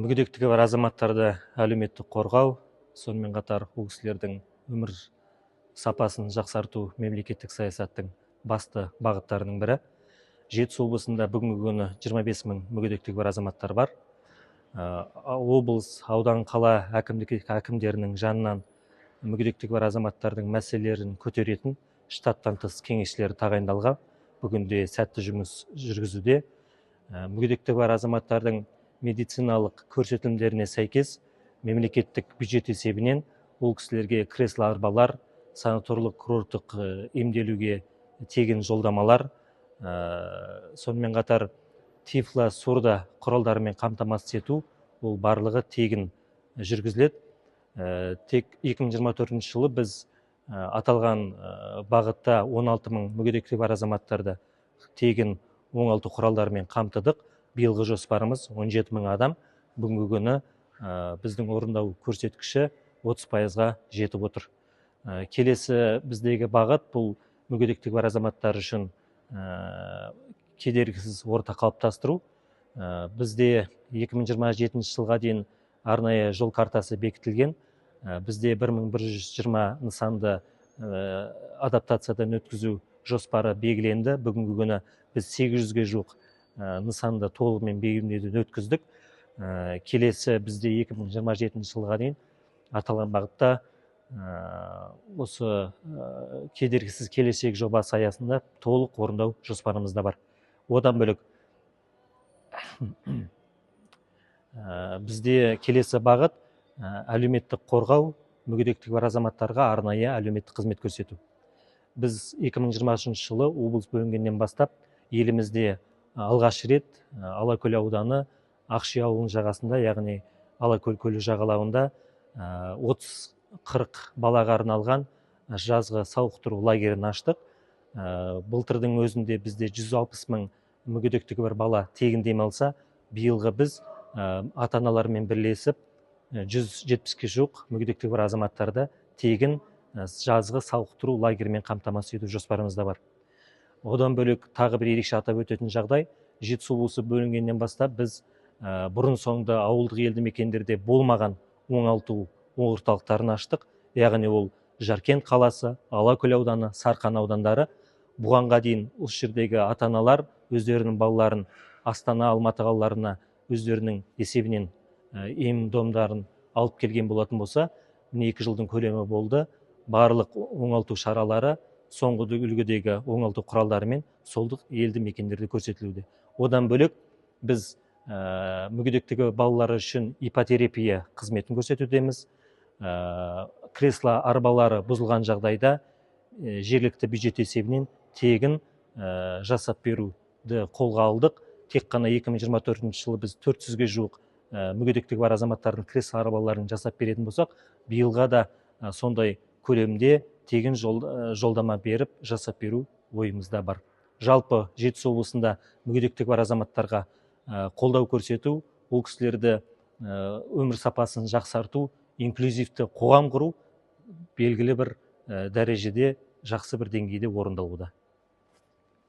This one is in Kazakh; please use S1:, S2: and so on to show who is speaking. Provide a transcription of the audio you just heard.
S1: Мүгедектігі бар азаматтарды әлеуметтік қорғау, сонымен қатар ол кісілердің өмір сапасын жақсарту мемлекеттік саясаттың басты бағыттарының бірі. Жетісу облысында бүгінгі күні 25 мың мүгедектігі бар азаматтар бар. Облыс, аудан, қала әкімдерінің жанынан мүгедектігі бар азаматтардың мәселелерін көтеретін штаттан тыс кеңесшілер тағайындалған. Бүгінде сәтті жұмыс жүргізуде. Мүгедектігі бар азаматтардың медициналық көрсетілімдеріне сәйкес мемлекеттік бюджет есебінен ол кісілерге кресло арбалар, санаторлық курорттық емделуге тегін жолдамалар, сонымен қатар тифло сурдо құралдарымен қамтамасыз ету, ол барлығы тегін жүргізіледі. Тек 2024 жылы біз аталған бағытта 16 мың мүгедектігі бар азаматтарды тегін оңалту құралдарымен қамтыдық. Биылғы жоспарымыз 17 мың адам. Бүгінгі күні біздің орындау көрсеткіші 30%-ға жетіп отыр. Келесі біздегі бағыт бұл мүгедектігі бар азаматтар үшін кедергісіз орта қалыптастыру. Бізде 2027 жылға дейін арнайы жол картасы бекітілген. Бізде 1120 нысанды адаптациядан өткізу жоспары белгіленді. Бүгінгі күні біз 800-ге жуық нысанды толығымен белгілеуден өткіздік. Келесі бізде 2027 жылға дейін аталған бағытта осы кедергісіз келешек жобасы аясында толық орындау жоспарымызда бар. Одан бөлек бізде келесі бағыт әлеуметтік қорғау, мүгедектігі бар азаматтарға арнайы әлеуметтік қызмет көрсету. Біз 2023 жылы облыс бөлінгеннен бастап елімізде алғаш рет Алакөл ауданы Ақши ауылының жағасында, яғни Алакөл көлі жағалауында 30-40 балаға арналған жазғы сауықтыру лагерін аштық. Былтырдың өзінде бізде 160 мың мүгедектігі бар бала тегін демалса, биылғы біз ата-аналармен бірлесіп 170-ке жуық мүгедектігі бар азаматтарды тегін жазғы сауықтыру лагерімен қамтамасыз ету жоспарымызда бар. Одан бөлек тағы бір ерекше атап өтетін жағдай, Жетісу облысы бөлінгеннен бастап біз бұрын соңды ауылдық елді мекендерде болмаған оңалту орталықтарын аштық. Яғни ол Жаркент қаласы, Алакөл ауданы, Сарқан аудандары. Бұғанға дейін осы жердегі ата-аналар өздерінің балаларын Астана, Алматы қалаларына өздерінің есебінен ем-домдарын алып келген болатын болса, 2 жылдың көлемі болды. Барлық оңалту шаралары соңғы үлгідегі оңалту құралдарымен солдық елді мекендерде көрсетілуде. Одан бөлек біз мүгедектігі балалары үшін ипотерапия қызметін көрсетудеміз. Кресло арбалары бұзылған жағдайда жергілікті бюджет есебінен тегін жасап беруді қолға алдық. Тек қана 2024 жылы біз 400-ге жуық мүгедектігі бар азаматтардың кресло арбаларын жасап беретін болсақ, биылға да сондай көлемде тегін жолдама беріп жасап беру ойымызда бар. Жалпы Жетісу облысында мүгедектігі бар азаматтарға қолдау көрсету, ол кісілерді өмір сапасын жақсарту, инклюзивті қоғам құру белгілі бір дәрежеде жақсы бір деңгейде орындалуда.